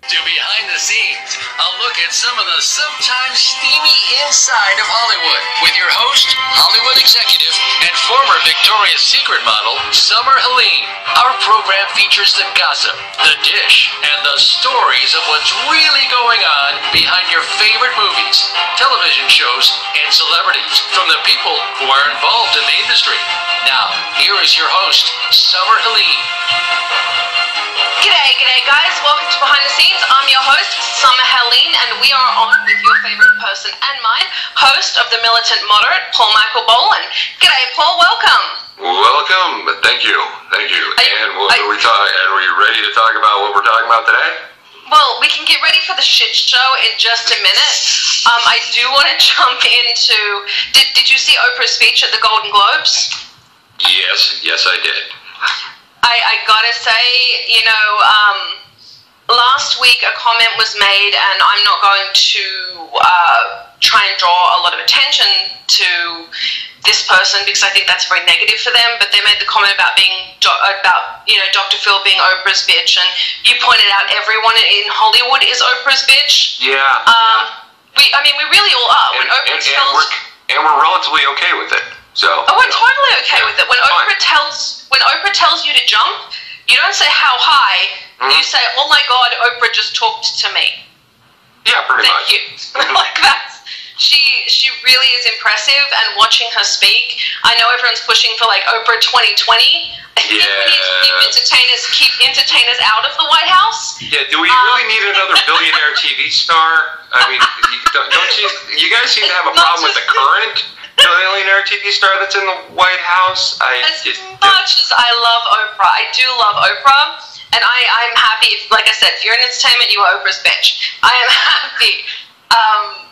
To Behind the Scenes, a look at some of the sometimes steamy inside of Hollywood with your host, Hollywood executive, and former Victoria's Secret model, Summer Helene. Our program features the gossip, the dish, and the stories of what's really going on behind your favorite movies, television shows, and celebrities from the people who are involved in the industry. Now, here is your host, Summer Helene. G'day guys, welcome to Behind the Scenes. I'm your host, Summer Helene, and we are on with your favourite person and mine, host of The Militant Moderate, Paul Michael Boland. G'day Paul, welcome. Welcome, thank you. Are you ready to talk about what we're talking about today? Well, we can get ready for the shit show in just a minute. I do want to jump into, did you see Oprah's speech at the Golden Globes? Yes I did. I gotta say, last week a comment was made, and I'm not going to try and draw a lot of attention to this person because I think that's very negative for them, but they made the comment about Dr. Phil being Oprah's bitch, and you pointed out everyone in Hollywood is Oprah's bitch. Yeah. We really all are. And we're relatively okay with it. So. Oh, we're totally okay with it. When Oprah tells you to jump, you don't say how high. Mm-hmm. You say, "Oh my God, Oprah just talked to me." Yeah, pretty much. Thank you. Like that. She really is impressive, and watching her speak, I know everyone's pushing for like Oprah 2020. I think we need to keep entertainers out of the White House. Yeah, do we really need another billionaire TV star? I mean, don't you guys seem to have a problem with the current billionaire TV star that's in the White House? Much as I love Oprah, I do love Oprah, and I'm happy if, like I said, if you're in entertainment, you are Oprah's bitch. I am happy.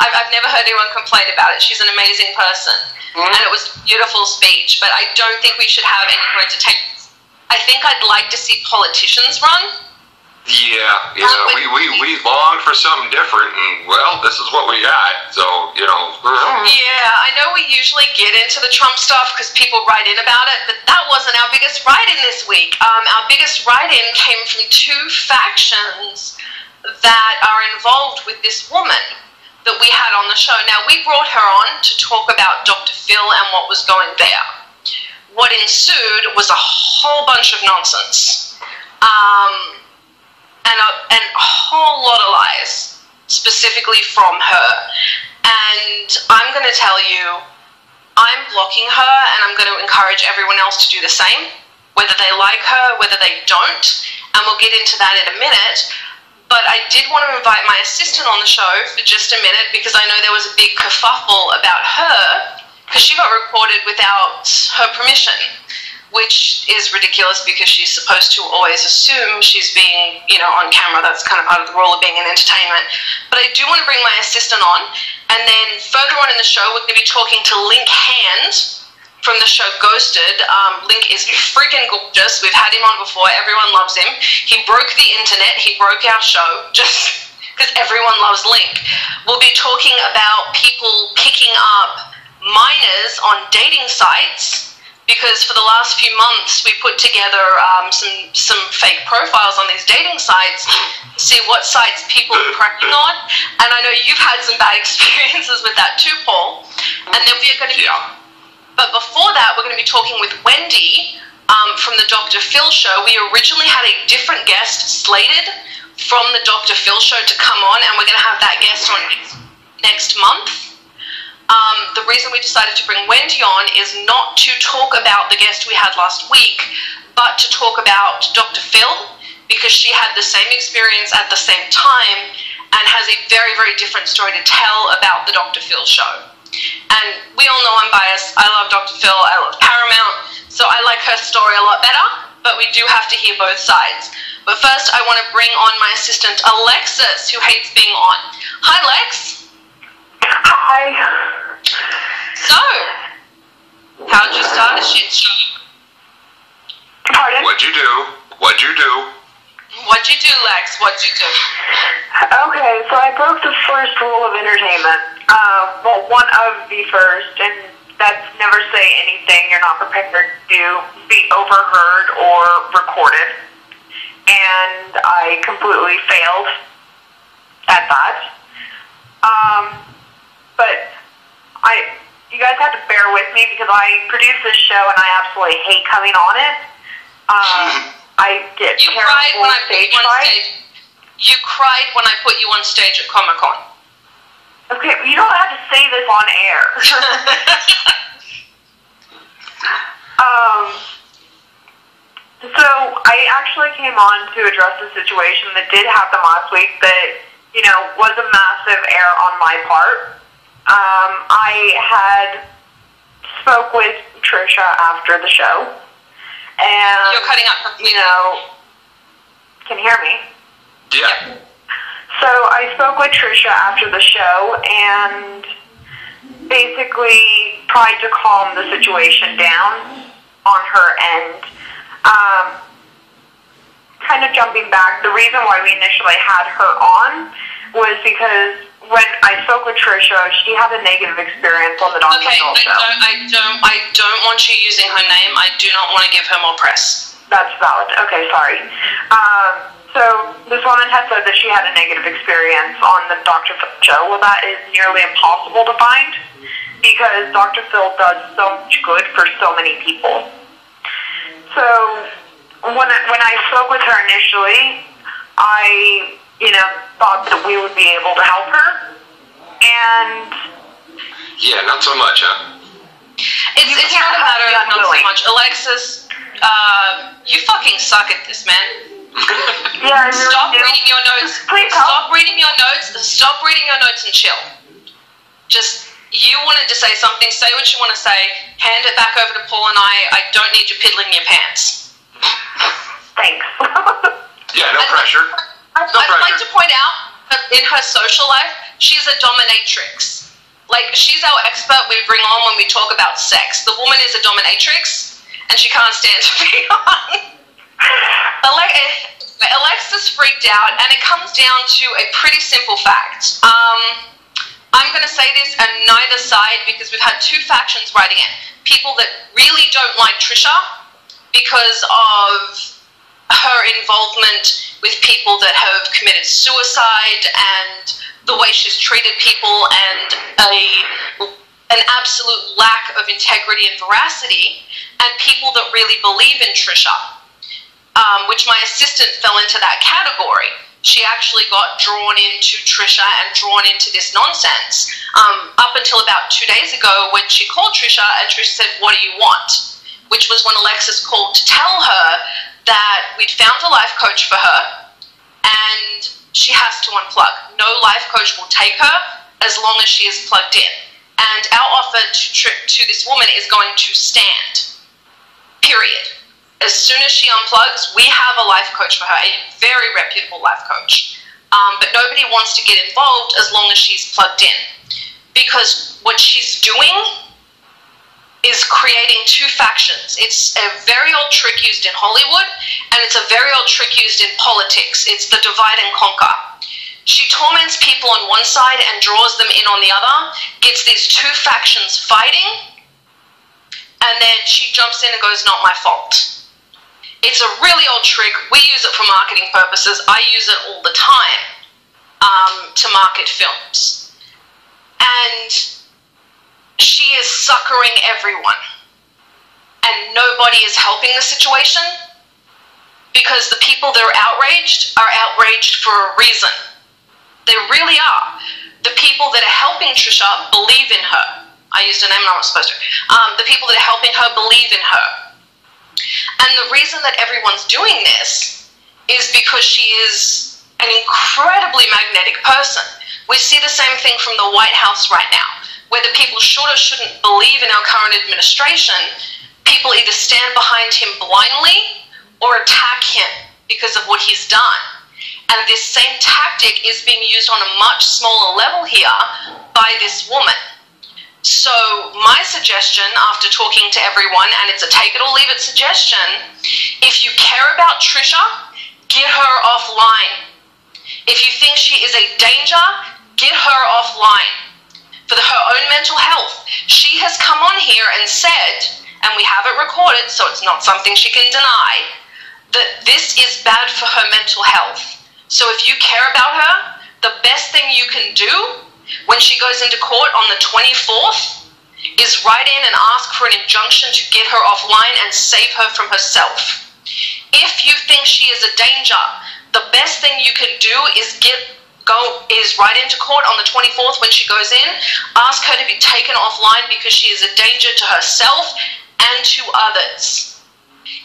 I've never heard anyone complain about it. She's an amazing person, and it was a beautiful speech, but I don't think we should have any more entertainers. I think I'd like to see politicians run. Yeah, we longed for something different, and well, this is what we got. So, Yeah, I know we usually get into the Trump stuff because people write in about it, but that wasn't our biggest write-in this week. Our biggest write-in came from two factions that are involved with this woman that we had on the show. Now, we brought her on to talk about Dr. Phil and what was going there. What ensued was a whole bunch of nonsense. And a whole lot of lies, specifically from her. And I'm going to tell you, I'm blocking her, and I'm going to encourage everyone else to do the same, whether they like her, whether they don't, and we'll get into that in a minute. But I did want to invite my assistant on the show for just a minute, because I know there was a big kerfuffle about her, because she got recorded without her permission, which is ridiculous because she's supposed to always assume she's being, on camera. That's kind of part of the role of being in entertainment. But I do want to bring my assistant on, and then further on in the show, we're going to be talking to Link Hand from the show Ghosted. Link is freaking gorgeous. We've had him on before. Everyone loves him. He broke the internet. He broke our show just because everyone loves Link. We'll be talking about people picking up minors on dating sites, because for the last few months we put together some fake profiles on these dating sites to see what sites people are cracking on. And I know you've had some bad experiences with that too, Paul. And then we're going to But before that, we're going to be talking with Wendy from the Dr. Phil show. We originally had a different guest slated from the Dr. Phil show to come on, and we're going to have that guest on next month. The reason we decided to bring Wendy on is not to talk about the guest we had last week, but to talk about Dr. Phil, because she had the same experience at the same time and has a very, very different story to tell about the Dr. Phil show. And we all know I'm biased. I love Dr. Phil. I love Paramount. So I like her story a lot better, but we do have to hear both sides. But first, I want to bring on my assistant, Alexis, who hates being on. Hi, Lex. Hi. So, how'd you start a shit show? Pardon? What'd you do, Lex? What'd you do? Okay, so I broke the first rule of entertainment. Well, one of the first, and that's never say anything you're not prepared to be overheard or recorded. And I completely failed at that. But you guys have to bear with me because I produce this show and I absolutely hate coming on it. I get You cried when I put you on stage. You cried when I put you on stage at Comic-Con. Okay, you don't have to say this on air. So I actually came on to address the situation that did happen last week that, was a massive error on my part. I had spoke with Trisha after the show, and you're cutting out completely. Can you hear me? Yeah. So I spoke with Trisha after the show and basically tried to calm the situation down on her end. Kind of jumping back, the reason why we initially had her on was because when I spoke with Trisha, she had a negative experience on the Dr. Phil show. I don't want you using her name. I do not want to give her more press. That's valid. Okay, sorry. So this woman had said that she had a negative experience on the Dr. Phil show. Well, that is nearly impossible to find because Dr. Phil does so much good for so many people. So when I spoke with her initially, I thought that we would be able to help her, and yeah, not so much, huh? It's not a matter of not so much. Alexis, you fucking suck at this, man. Yeah, I really Stop do. reading your notes. Please Stop help. reading your notes. Stop reading your notes and chill. Just, you wanted to say something, say what you want to say, hand it back over to Paul and I don't need you piddling your pants. Thanks. Yeah, no pressure. I'd like to point out that in her social life, she's a dominatrix. Like, she's our expert we bring on when we talk about sex. The woman is a dominatrix, and she can't stand to be on. Alexis freaked out, and it comes down to a pretty simple fact. I'm going to say this on neither side because we've had two factions writing in. People that really don't like Trisha because of her involvement with people that have committed suicide and the way she's treated people and an absolute lack of integrity and veracity, and people that really believe in Trisha, which my assistant fell into that category. She actually got drawn into Trisha and drawn into this nonsense up until about 2 days ago when she called Trisha and Trisha said, "What do you want?" Which was when Alexis called to tell her that we'd found a life coach for her and she has to unplug. No life coach will take her as long as she is plugged in. And our offer to this woman is going to stand. Period. As soon as she unplugs, we have a life coach for her, a very reputable life coach. But nobody wants to get involved as long as she's plugged in. Because what she's doing is creating two factions. It's a very old trick used in Hollywood, and it's a very old trick used in politics. It's the divide and conquer. She torments people on one side and draws them in on the other, gets these two factions fighting, and then she jumps in and goes, "Not my fault." It's a really old trick. We use it for marketing purposes. I use it all the time to market films. And she is suckering everyone. And nobody is helping the situation because the people that are outraged for a reason. They really are. The people that are helping Trisha believe in her. I used a name I'm not supposed to. The people that are helping her believe in her. And the reason that everyone's doing this is because she is an incredibly magnetic person. We see the same thing from the White House right now, where the people should or shouldn't believe in our current administration. People either stand behind him blindly or attack him because of what he's done. And this same tactic is being used on a much smaller level here by this woman. So my suggestion, after talking to everyone, and it's a take it or leave it suggestion, if you care about Trisha, get her offline. If you think she is a danger, get her offline. For her own mental health. She has come on here and said, and we have it recorded, so it's not something she can deny, that this is bad for her mental health. So if you care about her, the best thing you can do when she goes into court on the 24th is write in and ask for an injunction to get her offline and save her from herself. If you think she is a danger, the best thing you can do is write into court on the 24th when she goes in, ask her to be taken offline because she is a danger to herself and to others.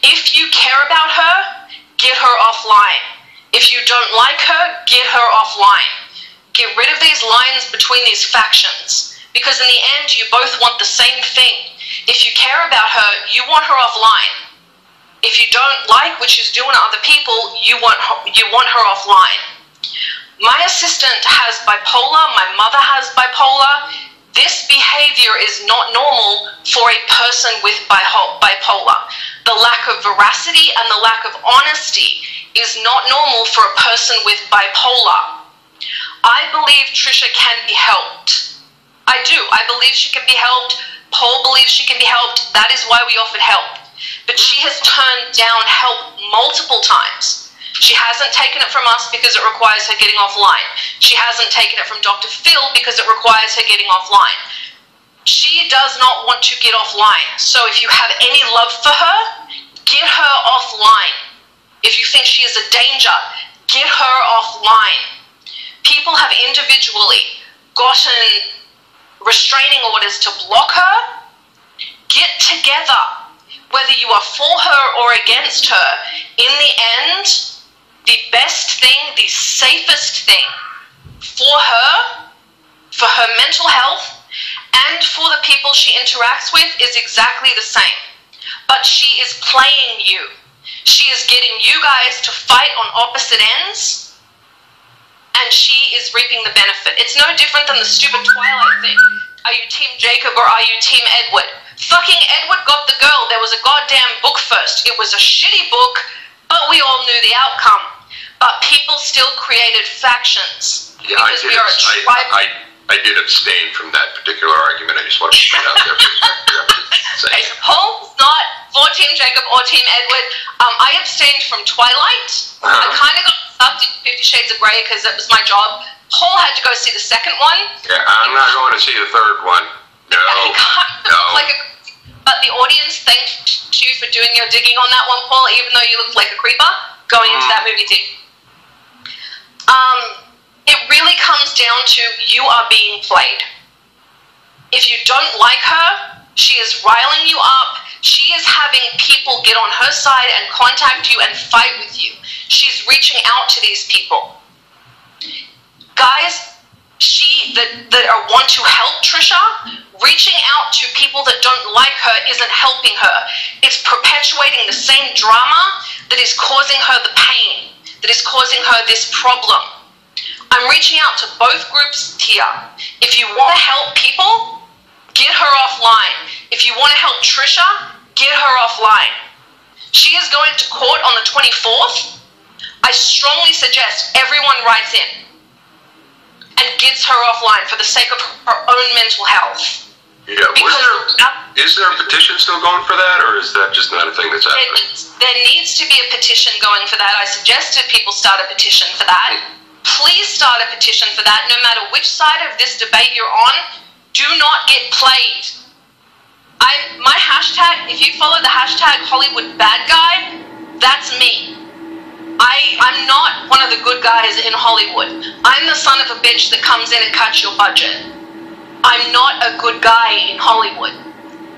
If you care about her, get her offline. If you don't like her, get her offline. Get rid of these lines between these factions, because in the end, you both want the same thing. If you care about her, you want her offline. If you don't like what she's doing to other people, you want her offline. My assistant has bipolar. My mother has bipolar. This behavior is not normal for a person with bipolar. The lack of veracity and the lack of honesty is not normal for a person with bipolar. I believe Trisha can be helped. I do. I believe she can be helped. Paul believes she can be helped. That is why we offered help. But she has turned down help multiple times. She hasn't taken it from us because it requires her getting offline. She hasn't taken it from Dr. Phil because it requires her getting offline. She does not want to get offline. So if you have any love for her, get her offline. If you think she is a danger, get her offline. People have individually gotten restraining orders to block her. Get together. Whether you are for her or against her, in the end, the best thing, the safest thing for her mental health, and for the people she interacts with is exactly the same. But she is playing you. She is getting you guys to fight on opposite ends, and she is reaping the benefit. It's no different than the stupid Twilight thing. Are you Team Jacob or are you Team Edward? Fucking Edward got the girl. There was a goddamn book first. It was a shitty book, but we all knew the outcome. But people still created factions. Yeah, I did abstain from that particular argument. I just want to put it out there for okay, Paul's not for Team Jacob or Team Edward. I abstained from Twilight. I kind of got sucked into 50 Shades of Grey because it was my job. Paul had to go see the second one. Yeah, I'm not going to see the third one. No. But the audience thanked you for doing your digging on that one, Paul, even though you looked like a creeper going into that movie theater. It really comes down to you are being played. If you don't like her, she is riling you up. She is having people get on her side and contact you and fight with you. She's reaching out to these people. Guys, that want to help Trisha, reaching out to people that don't like her isn't helping her. It's perpetuating the same drama that is causing her the pain, that is causing her this problem. I'm reaching out to both groups here. If you want to help people, get her offline. If you want to help Trisha, get her offline. She is going to court on the 24th. I strongly suggest everyone writes in and gets her offline for the sake of her own mental health. Yeah, is there a petition still going for that, or is that just not a thing that's happening? There needs to be a petition going for that. I suggested people start a petition for that. Please start a petition for that. No matter which side of this debate you're on, do not get played. My hashtag, if you follow the hashtag Hollywood bad guy, that's me. I'm not one of the good guys in Hollywood. I'm the son of a bitch that comes in and cuts your budget. I'm not a good guy in Hollywood.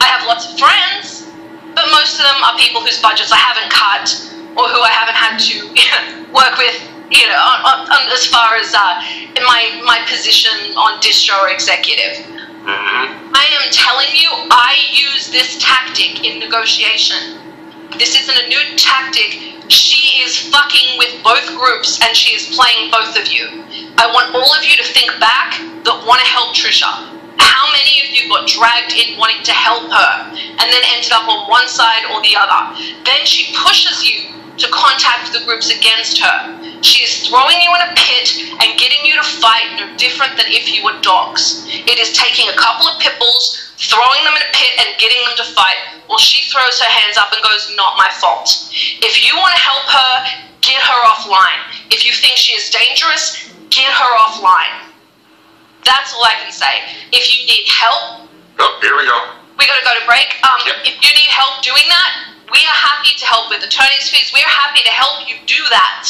I have lots of friends, but most of them are people whose budgets I haven't cut or who I haven't had to work with, as far as in my position on distro or executive. I am telling you, I use this tactic in negotiation. This isn't a new tactic. She is fucking with both groups and she is playing both of you. I want all of you to think back that want to help Trisha. How many of you got dragged in wanting to help her and then ended up on one side or the other? Then she pushes you to contact the groups against her. She is throwing you in a pit and getting you to fight no different than if you were dogs. It is taking a couple of pit bulls, throwing them in a pit and getting them to fight, while she throws her hands up and goes, not my fault. If you want to help her, get her offline. If you think she is dangerous, get her offline. That's all I can say. If you need help, Oh, here we go. we got to go to break. Yep. If you need help doing that, we are happy to help with attorney's fees. We are happy to help you do that.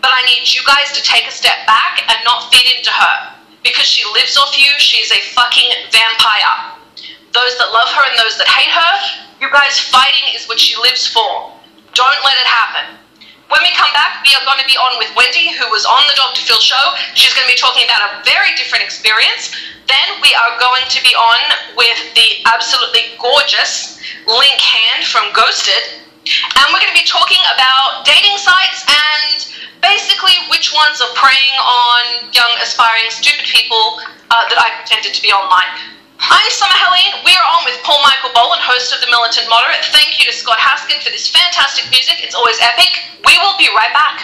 But I need you guys to take a step back and not feed into her. Because she lives off you, she is a fucking vampire. Those that love her and those that hate her, you guys fighting is what she lives for. Don't let it happen. When we come back, we are going to be on with Wendy, who was on the Dr. Phil show. She's going to be talking about a very different experience. Then we are going to be on with the absolutely gorgeous Link Hand from Ghosted. And we're going to be talking about dating sites and basically which ones are preying on young, aspiring, stupid people that I pretended to be online. I'm Summer Helene. We are on with Paul Michael Boland, host of The Militant Moderate. Thank you to Scott Haskin for this fantastic music. It's always epic. We will be right back.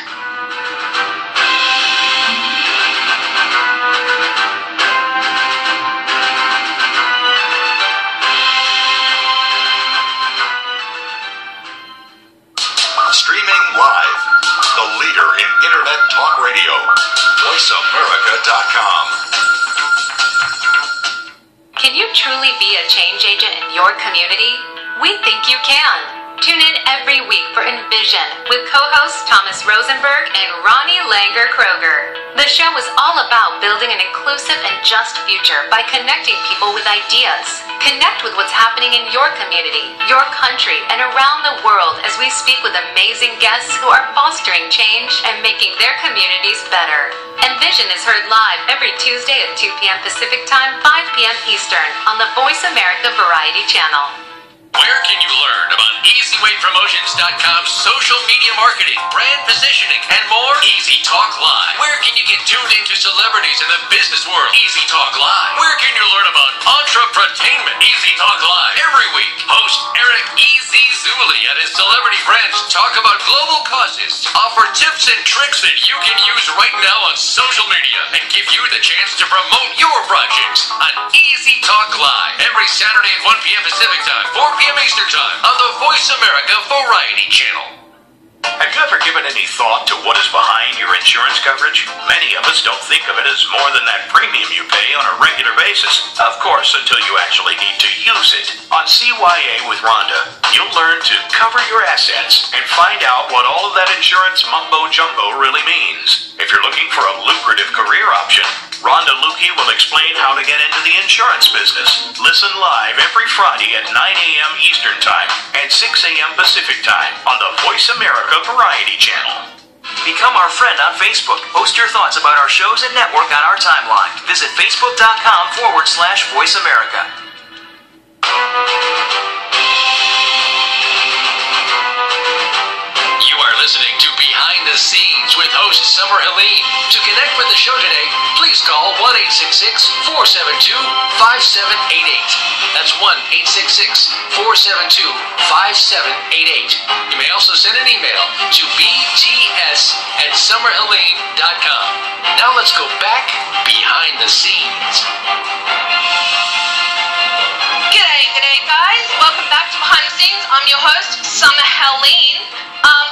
Streaming live, the leader in Internet Talk Radio, VoiceAmerica.com. Can you truly be a change agent in your community? We think you can. Tune in every week for Envision with co-hosts Thomas Rosenberg and Ronnie Langer-Kroger. The show is all about building an inclusive and just future by connecting people with ideas. Connect with what's happening in your community, your country, and around the world as we speak with amazing guests who are fostering change and making their communities better. Envision is heard live every Tuesday at 2 p.m. Pacific Time, 5 p.m. Eastern on the Voice America Variety Channel. Where can you learn about EasyWayPromotions.com's social media marketing, brand positioning, and more? Easy Talk Live. Where can you get tuned into celebrities in the business world? Easy Talk Live. Where can you learn about entrepreneur-tainment? Easy Talk Live. Every week, host Eric E.Z. Zuli and his celebrity friends talk about global causes, offer tips and tricks that you can use right now on social media, and give you the chance to promote your projects on Easy Talk Live. Every Saturday at 1 p.m. Pacific Time, 4 p.m. Eastern Time on the Voice America Variety Channel. Have you ever given any thought to what is behind your insurance coverage? Many of us don't think of it as more than that premium you pay on a regular basis. Of course, until you actually need to use it. On CYA with Rhonda, you'll learn to cover your assets and find out what all of that insurance mumbo-jumbo really means. If you're looking for a lucrative career option, Rhonda Lukey will explain how to get into the insurance business. Listen live every Friday at 9 a.m. Eastern Time and 6 a.m. Pacific Time on the Voice America Variety Channel. Become our friend on Facebook. Post your thoughts about our shows and network on our timeline. Visit Facebook.com/Voice America. You are listening to Behind the Scenes with host Summer Helene. To connect with the show today, please call 1-866-472-5788. That's 1-866-472-5788. You may also send an email to bts@summerhelene.com. Now let's go back behind the scenes. G'day guys. Welcome back to Behind the Scenes. I'm your host, Summer Helene.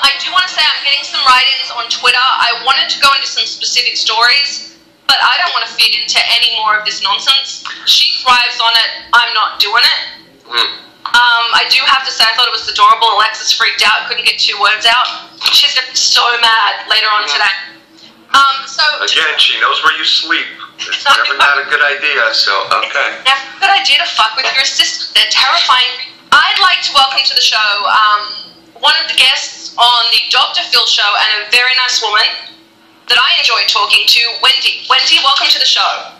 I do want to say I'm getting some write-ins on Twitter. I wanted to go into some specific stories, but I don't want to feed into any more of this nonsense. She thrives on it. I'm not doing it. I do have to say I thought it was adorable. Alexis freaked out, couldn't get 2 words out. She's going to be so mad later on today. Again, she knows where you sleep. It's never not a good idea, so, okay. Never a good idea to fuck with your assistant. They're terrifying. I'd like to welcome to the show one of the guests on the Dr. Phil show and a very nice woman that I enjoyed talking to, Wendy. Wendy, welcome to the show.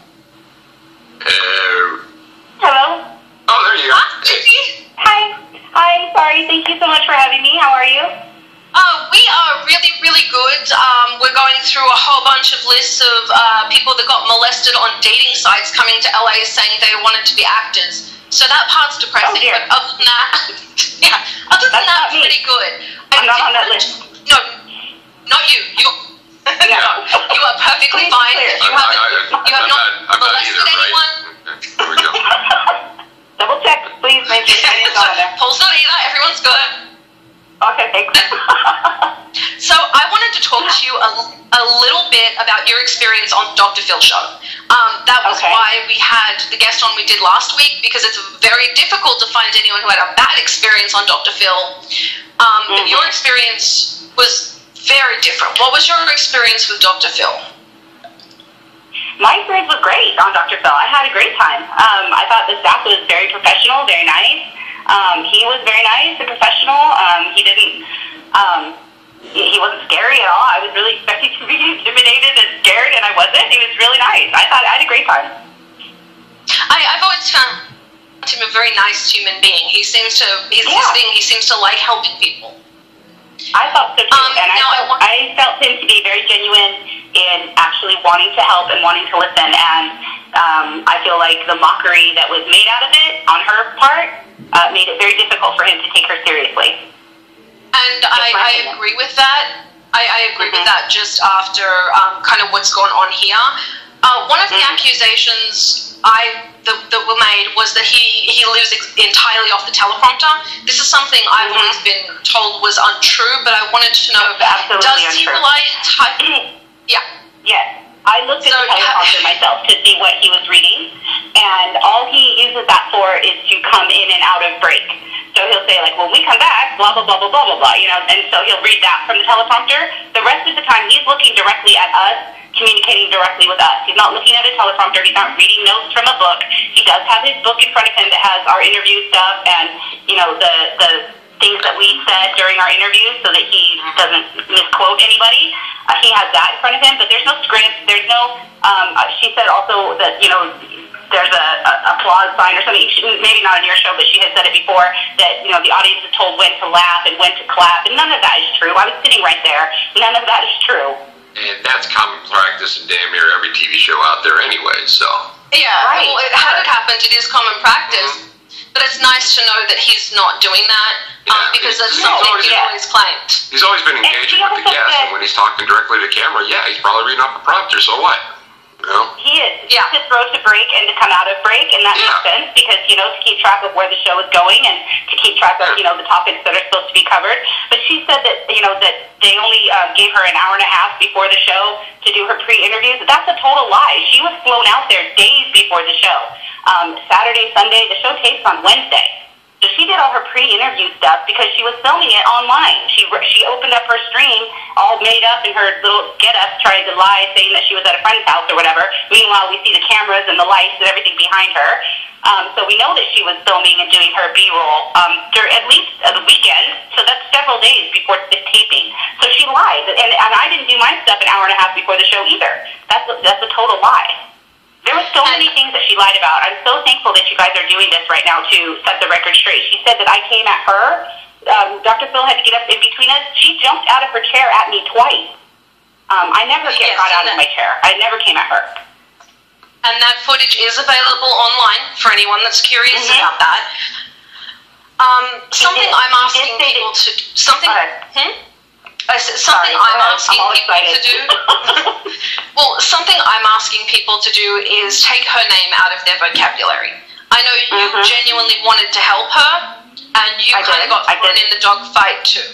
Hello. Oh, there you go. Hi, Wendy. Hi, sorry. Thank you so much for having me. How are you? We are really, really good. We're going through a whole bunch of lists of people that got molested on dating sites coming to LA saying they wanted to be actors. So that part's depressing, Oh, dear. but other than that, other than that, pretty good. I'm not on that list. No, not you. You are perfectly fine. If you have not molested anyone. There we go. Double check, please. Make sure it's not on there. Paul's not either. Everyone's good. Okay, thanks. So I wanted to talk to you a little bit about your experience on Dr. Phil's show. That was why we had the guest on we did last week, because it's very difficult to find anyone who had a bad experience on Dr. Phil. But your experience was very different. What was your experience with Dr. Phil? My experience was great on Dr. Phil. I had a great time. I thought the staff was very professional, very nice. He was very nice and professional. He wasn't scary at all. I was really expecting to be intimidated and scared, and I wasn't. He was really nice. I had a great time. I've always found him a very nice human being. He seems to, he seems to like helping people. I thought so too, and I felt him to be very genuine in actually wanting to help and wanting to listen, and I feel like the mockery that was made out of it on her part made it very difficult for him to take her seriously. And I agree with that. I agree with that just after kind of what's going on here. One of the accusations that were made was that he lives entirely off the teleprompter. This is something I've always been told was untrue, but I wanted to know, does he rely entirely? Yeah. Yes. I looked at the teleprompter myself to see what he was reading, and all he uses that for is to come in and out of break. So he'll say, like, when we come back, blah, blah, blah, blah, blah, blah, blah, you know, and so he'll read that from the teleprompter. The rest of the time, he's looking directly at us, communicating directly with us. He's not looking at a teleprompter. He's not reading notes from a book. He does have his book in front of him that has our interview stuff and, you know, the things that we said during our interviews so that he doesn't misquote anybody. He has that in front of him, but there's no script. There's no, she said also that, you know, there's a applause sign or something. Maybe not on your show, but she has said it before, that, you know, the audience is told when to laugh and when to clap, and none of that is true. I was sitting right there. None of that is true. And that's common practice in damn near every TV show out there anyway, so. Yeah, right. Well, had it happened, it is common practice. But it's nice to know that he's not doing that, because that's something he's always claimed. He's always been engaging with the guests, and when he's talking directly to camera, he's probably reading off a prompter, so what? You know? He is. Yeah. To throw to break and to come out of break, and that makes sense, because, you know, to keep track of where the show is going and to keep track of, you know, the topics that are supposed to be covered. But she said that, you know, that they only gave her an hour and a half before the show to do her pre-interviews. That's a total lie. She was flown out there days before the show. Saturday, Sunday, the show tapes on Wednesday. So she did all her pre-interview stuff because she was filming it online. She opened up her stream all made up in her little get-up, trying to lie, saying that she was at a friend's house or whatever. Meanwhile, we see the cameras and the lights and everything behind her. So we know that she was filming and doing her B-roll during at least the weekend. So that's several days before the taping. So she lied. And I didn't do my stuff an hour and a half before the show either. That's a total lie. There were so many things that she lied about. I'm so thankful that you guys are doing this right now to set the record straight. She said that I came at her. Dr. Phil had to get up in between us. She jumped out of her chair at me twice. I never got out of my chair. I never came at her. And that footage is available online for anyone that's curious about that. Something I'm asking people to do. Well, something I'm asking people to do is take her name out of their vocabulary. I know you genuinely wanted to help her, and you kind of got thrown in the dog fight too.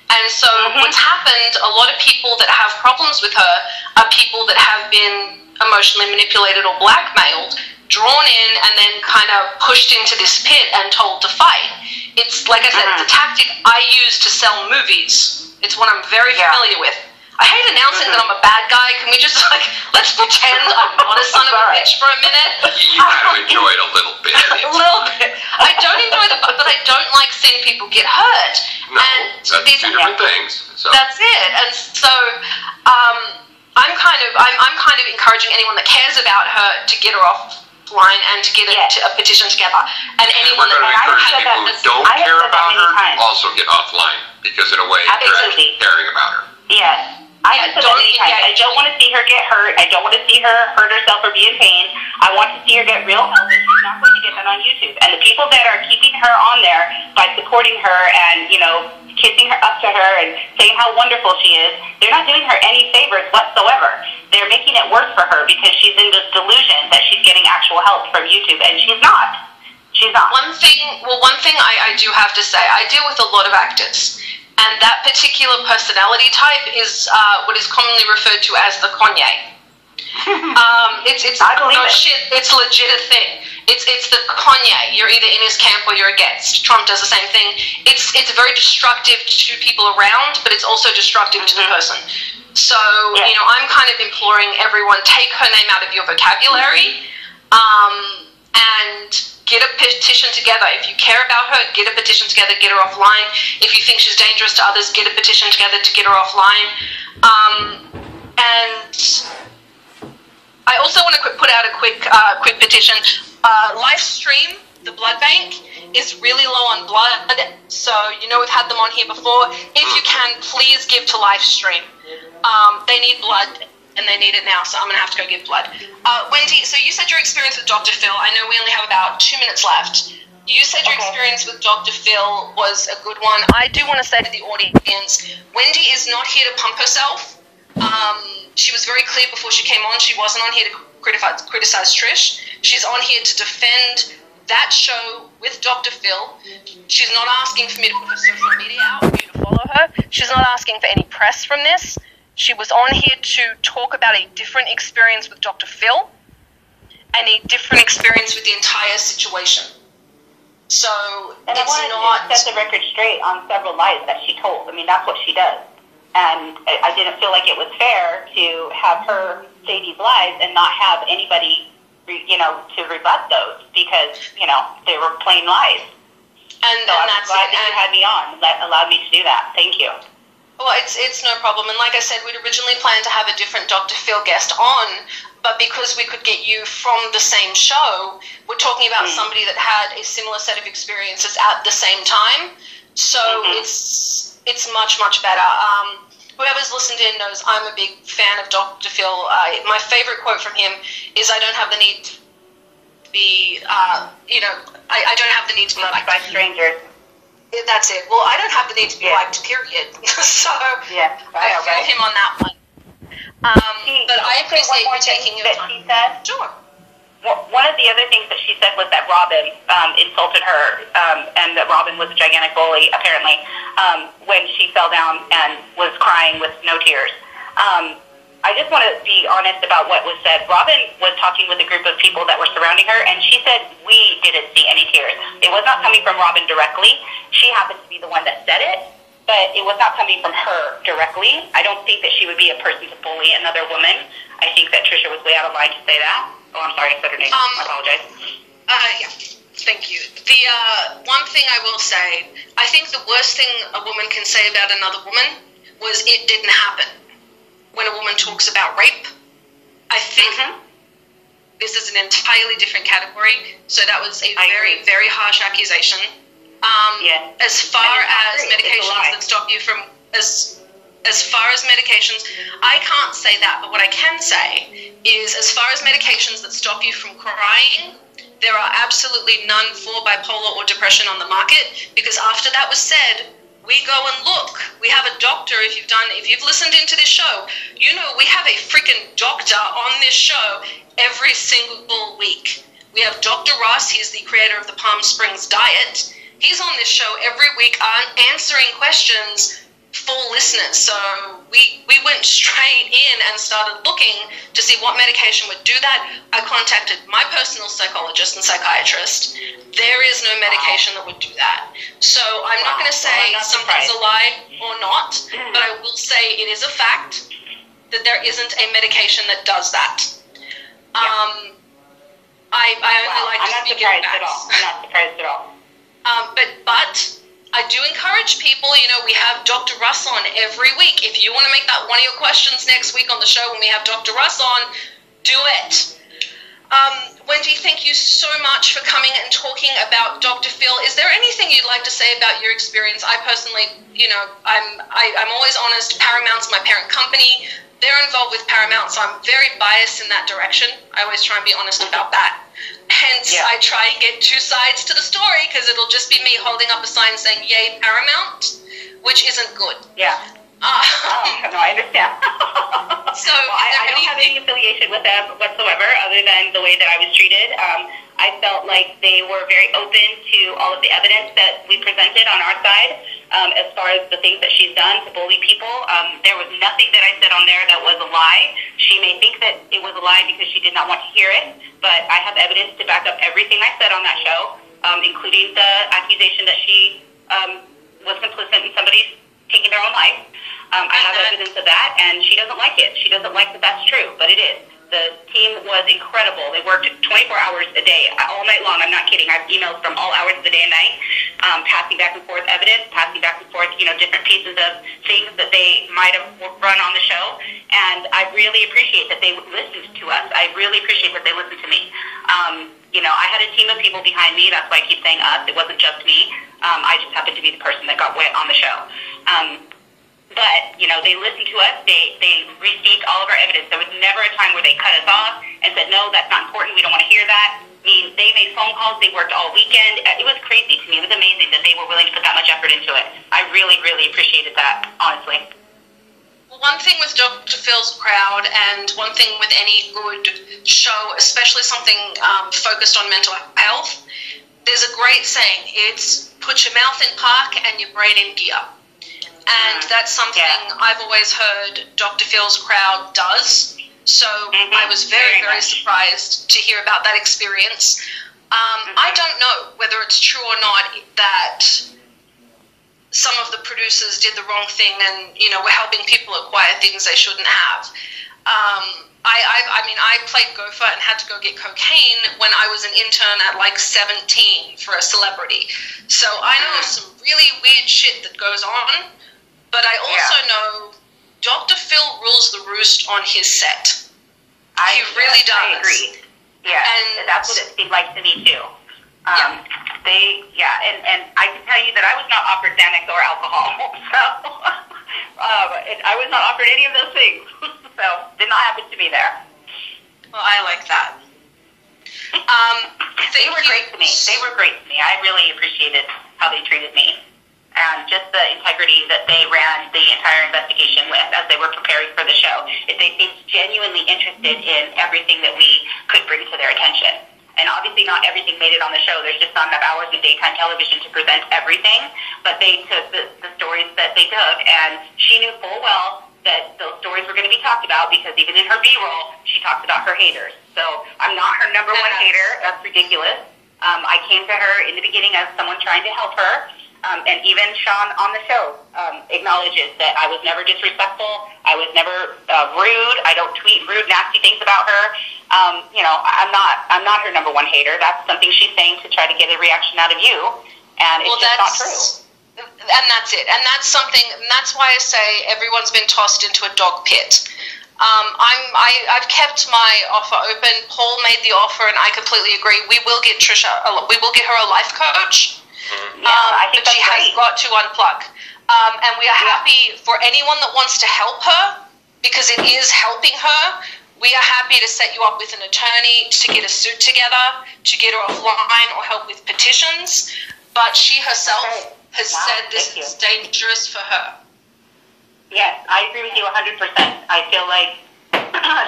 And so what's happened, a lot of people that have problems with her are people that have been emotionally manipulated or blackmailed, drawn in, and then kind of pushed into this pit and told to fight. It's, like I said, it's a tactic I use to sell movies. It's one I'm very familiar with. I hate announcing that I'm a bad guy. Can we just, like, let's pretend I'm not a son of a bitch for a minute? You got to enjoy it a little bit. A little bit. I don't enjoy but I don't like seeing people get hurt. No, that's two different things. So. That's it. And so I'm kind of encouraging anyone that cares about her to get her offline and to get a petition together. And anyone that people who don't care about her also get offline, because in a way they're actually caring about her. Yes. I have said that many times. I don't want to see her get hurt. I don't want to see her hurt herself or be in pain. I want to see her get real help, and she's not going to get that on YouTube. And the people that are keeping her on there by supporting her and, you know, kissing her up to her and saying how wonderful she is, they're not doing her any favors whatsoever. They're making it worse for her because she's in this delusion that she's getting actual help from YouTube, and she's not. She's not. One thing I do have to say, I deal with a lot of actors. And that particular personality type is what is commonly referred to as the Courtenay. I believe it. Shit, it's legit a thing. It's the Courtenay. You're either in his camp or you're against. Trump does the same thing. It's very destructive to people around, but it's also destructive to the person. So, I'm kind of imploring everyone, take her name out of your vocabulary, and get a petition together. If you care about her, get a petition together, get her offline. If you think she's dangerous to others, get a petition together to get her offline. And I also want to put out a quick petition. Live stream the blood bank is really low on blood, so we've had them on here before. If you can, please give to live stream. They need blood, and they need it now, so I'm going to have to go give blood. Wendy, so you said your experience with Dr. Phil. I know we only have about 2 minutes left. You said your experience with Dr. Phil was a good one. I do want to say to the audience, Wendy is not here to pump herself. She was very clear before she came on. She wasn't on here to criticize Trish. She's on here to defend that show with Dr. Phil. She's not asking for me to put her social media out for you to follow her. She's not asking for any press from this. She was on here to talk about a different experience with Dr. Phil and a different experience with the entire situation. So and I wanted to set the record straight on several lies that she told. I mean, that's what she does. And I didn't feel like it was fair to have her say these lies and not have anybody, to rebut those because, they were plain lies. And that's glad that you had me on. That allowed me to do that. Thank you. Well, it's no problem. And like I said, we'd originally planned to have a different Dr. Phil guest on, but because we could get you from the same show, we're talking about somebody that had a similar set of experiences at the same time. So it's much, much better. Whoever's listened in knows I'm a big fan of Dr. Phil. My favorite quote from him is, I don't have the need to be, I don't have the need to be liked by strangers. That's it. Well, I don't have the need to be liked, period. So I feel him on that one. But I appreciate you taking your time. She said? Sure. One of the other things that she said was that Robin insulted her, and that Robin was a gigantic bully, apparently, when she fell down and was crying with no tears. I just want to be honest about what was said. Robin was talking with a group of people that were surrounding her, and she said, we didn't see any tears. It was not coming from Robin directly. She happened to be the one that said it, but it was not coming from her directly. I don't think that she would be a person to bully another woman. I think that Trisha was way out of line to say that. Oh, I'm sorry, I said her name. I apologize. Yeah, thank you. The one thing I will say, I think the worst thing a woman can say about another woman was it didn't happen. When a woman talks about rape, I think this is an entirely different category. So that was a very, very harsh accusation. As far as medications that stop you from, as far as medications, I can't say that, but what I can say is, as far as medications that stop you from crying, there are absolutely none for bipolar or depression on the market, because after that was said, we go and look. We have a doctor. If you've listened into this show, we have a freaking doctor on this show every single week. We have Dr. Ross. He's the creator of the Palm Springs Diet. He's on this show every week answering questions for listeners. So we went straight in and started looking to see what medication would do that. I contacted my personal psychologist and psychiatrist. There is no medication that would do that. So I'm not going to say something's a lie or not, but I will say it is a fact that there isn't a medication that does that. I only like to speak in facts. I'm not surprised at all. But I do encourage people, we have Dr. Russ on every week. If you want to make that one of your questions next week on the show when we have Dr. Russ on, do it. Wendy, thank you so much for coming and talking about Dr. Phil. Is there anything you'd like to say about your experience? I personally, I'm always honest. Paramount's my parent company. They're involved with Paramount, so I'm very biased in that direction. I always try and be honest about that. Hence, I try and get two sides to the story, because it'll just be me holding up a sign saying, yay, Paramount, which isn't good. Yeah. No, I understand. So, I don't have any affiliation with them whatsoever, other than the way that I was treated. I felt like they were very open to all of the evidence that we presented on our side. as far as the things that she's done to bully people. There was nothing that I said on there that was a lie. She may think that it was a lie because she did not want to hear it, but I have evidence to back up everything I said on that show, including the accusation that she was complicit in somebody taking their own life. I have evidence of that, and she doesn't like it. She doesn't like that that's true, but it is. The team was incredible. They worked 24 hours a day, all night long. I'm not kidding. I have emails from all hours of the day and night, passing back and forth evidence, passing back and forth, different pieces of things that they might have run on the show. And I really appreciate that they listened to us. I really appreciate that they listened to me. I had a team of people behind me. That's why I keep saying us. It wasn't just me. I just happened to be the person that got wet on the show. But, they listened to us. They received all of our evidence. There was never a time where they cut us off and said, no, that's not important. We don't want to hear that. I mean, they made phone calls. They worked all weekend. It was crazy to me. It was amazing that they were willing to put that much effort into it. I really, really appreciated that, honestly. Well, one thing with Dr. Phil's crowd and one thing with any good show, especially something focused on mental health, there's a great saying. It's put your mouth in park and your brain in gear. And that's something I've always heard Dr. Phil's crowd does. So I was very, very surprised to hear about that experience. I don't know whether it's true or not that some of the producers did the wrong thing and, were helping people acquire things they shouldn't have. I played gopher and had to go get cocaine when I was an intern at like 17 for a celebrity. So I know some really weird shit that goes on. But I also know Dr. Phil rules the roost on his set. He really does. I agree. Yeah, and that's what it seemed like to me too. And I can tell you that I was not offered Xanax or alcohol, so I was not offered any of those things. So did not happen to me there. Well, I like that. They were great to me. They were great to me. I really appreciated how they treated me. And just the integrity that they ran the entire investigation with as they were preparing for the show. They seemed genuinely interested in everything that we could bring to their attention. And obviously not everything made it on the show. There's just not enough hours of daytime television to present everything. But they took the stories that they took, and she knew full well that those stories were going to be talked about because even in her B-roll, she talks about her haters. So I'm not her number one hater. That's ridiculous. I came to her in the beginning as someone trying to help her. And even Sean on the show acknowledges that I was never disrespectful. I was never rude. I don't tweet rude, nasty things about her. I'm not her number one hater. That's something she's saying to try to get a reaction out of you, and it's just not true. And that's it. And that's something. And that's why I say everyone's been tossed into a dog pit. I've kept my offer open. Paul made the offer, and I completely agree. We will get Trisha. We will get her a life coach. I think but she has got to unplug. And we are happy for anyone that wants to help her, because it is helping her. We are happy to set you up with an attorney to get a suit together, to get her offline or help with petitions. But she herself has said this is dangerous for her. Yes, I agree with you 100%. I feel like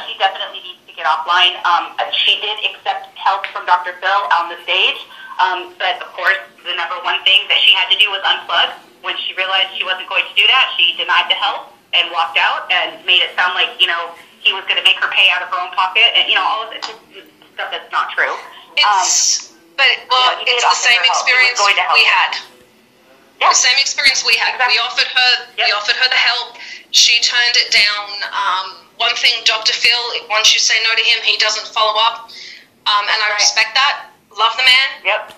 she definitely needs to get offline. She did accept help from Dr. Phil on the stage. But of course, the number one thing that she had to do was unplug. When she realized she wasn't going to do that, she denied the help and walked out and made it sound like, he was going to make her pay out of her own pocket. And, all of this stuff that's not true. It's the same experience we had. Yeah. The same experience we had. Exactly. We offered her the help. She turned it down. One thing, Dr. Phil, once you say no to him, he doesn't follow up. And I respect that. Love the man. Yep.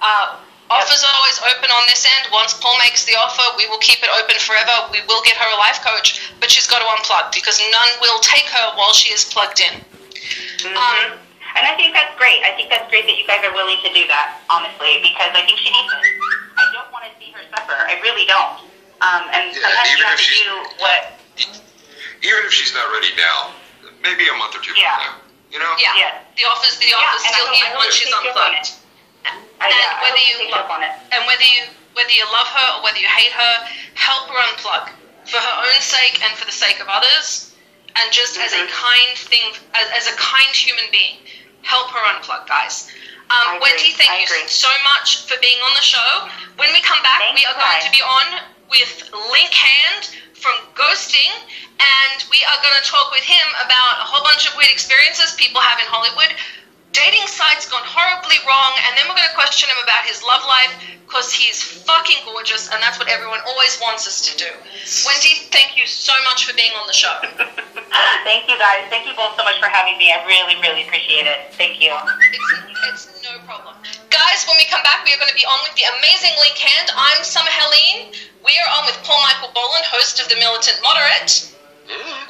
Offers are always open on this end. Once Paul makes the offer, we will keep it open forever. We will get her a life coach, but she's got to unplug because none will take her while she is plugged in. And I think that's great. I think that's great that you guys are willing to do that, honestly, because I think she needs it. I don't want to see her suffer. I really don't. And sometimes you have to do what... Even if she's not ready now, maybe a month or two from now. Yeah. The offer's still here once she's unplugged. Whether you love her or whether you hate her, help her unplug for her own sake and for the sake of others, and just as a kind thing, as a kind human being, help her unplug, guys. Wendy, thank you so much for being on the show. When we come back, we are going to be on with Link Hand from Ghosting, and we are going to talk with him about a whole bunch of weird experiences people have in Hollywood. Dating sites gone horribly wrong, and then we're going to question him about his love life, because he's fucking gorgeous, and that's what everyone always wants us to do. Wendy, thank you so much for being on the show. Thank you, guys. Thank you both so much for having me. I really, really appreciate it. Thank you. It's no problem. Guys, when we come back, we are going to be on with the amazing Link Hand. I'm Summer Helene. We are on with Paul Michael Boland, host of The Militant Moderate.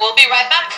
We'll be right back.